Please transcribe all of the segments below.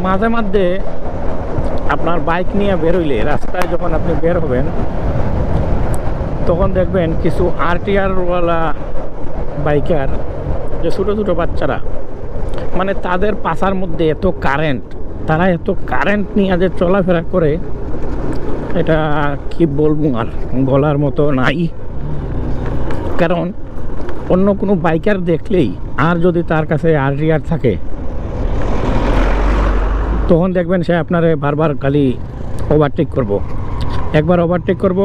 মাঝে মধ্যে আপনার বাইক নিয়ে বেরোইলে রাস্তায় যখন আপনি বের হবেন তখন দেখবেন কিছু আরটিআরওয়ালা বাইকার, যে ছোটো ছোটো বাচ্চারা, মানে তাদের পাশার মধ্যে এত কারেন্ট, তারা এত কারেন্ট নিয়ে যে চলাফেরা করে, এটা কি বলবো আর বলার মতো নাই। কারণ অন্য কোনো বাইকার দেখলেই, আর যদি তার কাছে আরটিআর থাকে, তখন দেখবেন সে আপনারে বারবার খালি ওভারটেক করব। একবার ওভারটেক করব,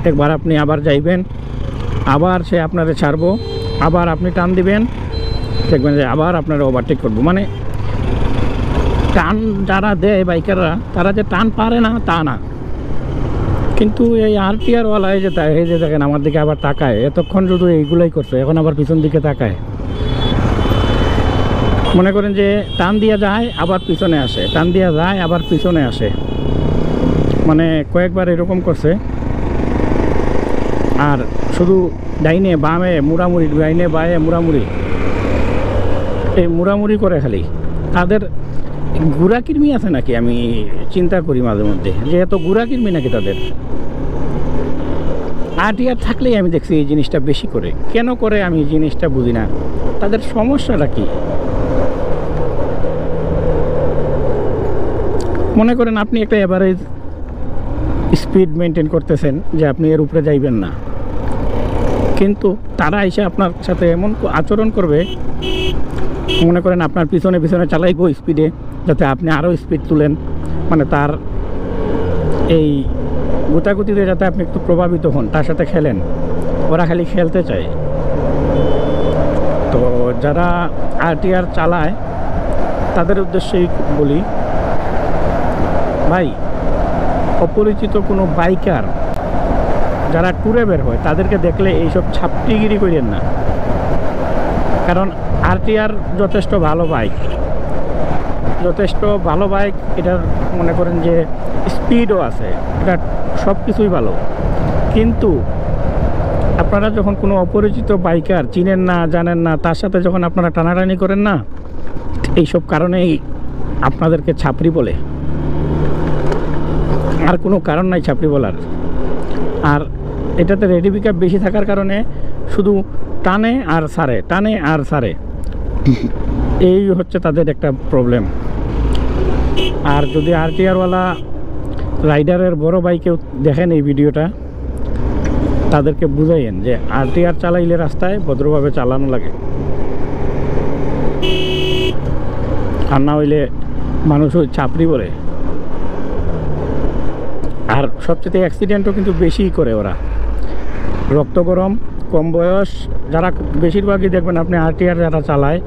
একবার আপনি আবার যাইবেন, আবার সে আপনারে ছাড়বো, আবার আপনি টান দিবেন, দেখবেন যে আবার আপনারা ওভারটেক করবো। মানে টান যারা দেয় বাইকাররা, তারা যে টান পারে না তা না, কিন্তু এই আরটিআরওয়ালা এই যে দেখেন আমার দিকে আবার তাকায়, এতক্ষণ শুধু এইগুলাই করছে, এখন আবার পিছন দিকে তাকায়। মনে করেন যে টান দিয়া যায় আবার পিছনে আসে, টান দিয়া যায় আবার পিছনে আসে, মানে কয়েকবার এরকম করছে। আর শুধু ডাইনে বামে মুড়ামুড়ি, ডাইনে বায়ে মুড়ামুড়ি, এই মুড়ামুড়ি করে খালি। তাদের গুড়া কৃমি আছে নাকি, আমি চিন্তা করি মাঝে মধ্যে যে এত গুড়া কৃমি নাকি তাদের। আরটিআর থাকলেই আমি দেখছি এই জিনিসটা বেশি করে, কেন করে আমি এই জিনিসটা বুঝি না, তাদের সমস্যাটা কি। মনে করেন আপনি একটা এভারেজ স্পিড মেনটেন করতেছেন যে আপনি এর উপরে যাইবেন না, কিন্তু তারা এসে আপনার সাথে এমন আচরণ করবে, মনে করেন আপনার পিছনে পিছনে চালাইবো স্পিডে, যাতে আপনি আরও স্পিড তুলেন, মানে তার এই গুতাগুতিতে যাতে আপনি একটু প্রভাবিত হন, তার সাথে খেলেন। ওরা খালি খেলতে চায়। তো যারা আরটিআর চালায় তাদের উদ্দেশ্যেই বলি, ভাই অপরিচিত কোনো বাইকার যারা ট্যুরে বের হয় তাদেরকে দেখলে এইসব ছাপটিগিরি করেন না। কারণ আরটিআর যথেষ্ট ভালো বাইক, যথেষ্ট ভালো বাইক, এটার মনে করেন যে স্পিডও আছে, এটা সব কিছুই ভালো। কিন্তু আপনারা যখন কোনো অপরিচিত বাইকার চিনেন না, জানেন না, তার সাথে যখন আপনারা টানাটানি করেন না, এইসব কারণেই আপনাদেরকে ছাপরি বলে, আর কোনো কারণ নাই ছাপরি বলার। আর এটাতে রেডি পিকআপ বেশি থাকার কারণে শুধু টানে আর সারে, টানে আর সারে, এই হচ্ছে তাদের একটা প্রবলেম। আর যদি আরটিআরওয়ালা রাইডারের বড় বাইকেও দেখেন এই ভিডিওটা, তাদেরকে বুঝাইয়েন যে আরটিআর চালাইলে রাস্তায় ভদ্রভাবে চালানো লাগে, আর না হইলে মানুষ ওই ছাপরি বলে। আর সবচেয়ে অ্যাক্সিডেন্টও কিন্তু বেশিই করে ওরা, রক্ত গরম, কম বয়স, যারা বেশিরভাগই দেখবেন আপনি আরটিআর যারা চালায়,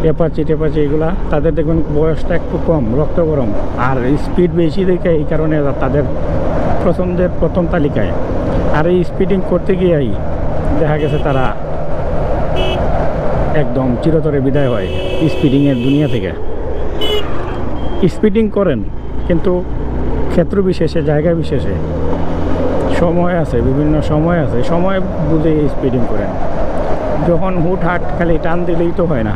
অ্যাপাচি টেপাচি এগুলা, তাদের দেখবেন বয়সটা একটু কম, রক্ত গরম, আর স্পিড বেশি দেখে এই কারণে তাদের পছন্দের প্রথম তালিকায়। আর এই স্পিডিং করতে গিয়েই দেখা গেছে তারা একদম চিরতরে বিদায় হয় স্পিডিংয়ের দুনিয়া থেকে। স্পিডিং করেন, কিন্তু ক্ষেত্র বিশেষে, জায়গা বিশেষে সময় আছে, বিভিন্ন সময় আছে, সময় বুঝে স্পিডিং করেন। যখন হুটহাট খালি টান দিলেই তো হয় না।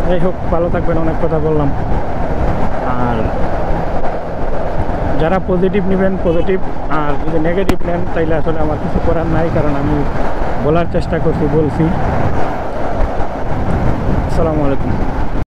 যাই হোক, ভালো থাকবেন, অনেক কথা বললাম। আর যারা পজিটিভ নেবেন পজিটিভ, আর যদি নেগেটিভ নেন তাইলে আসলে আমার কিছু করার নাই, কারণ আমি বলার চেষ্টা করছি, বলছি। আসসালামু আলাইকুম।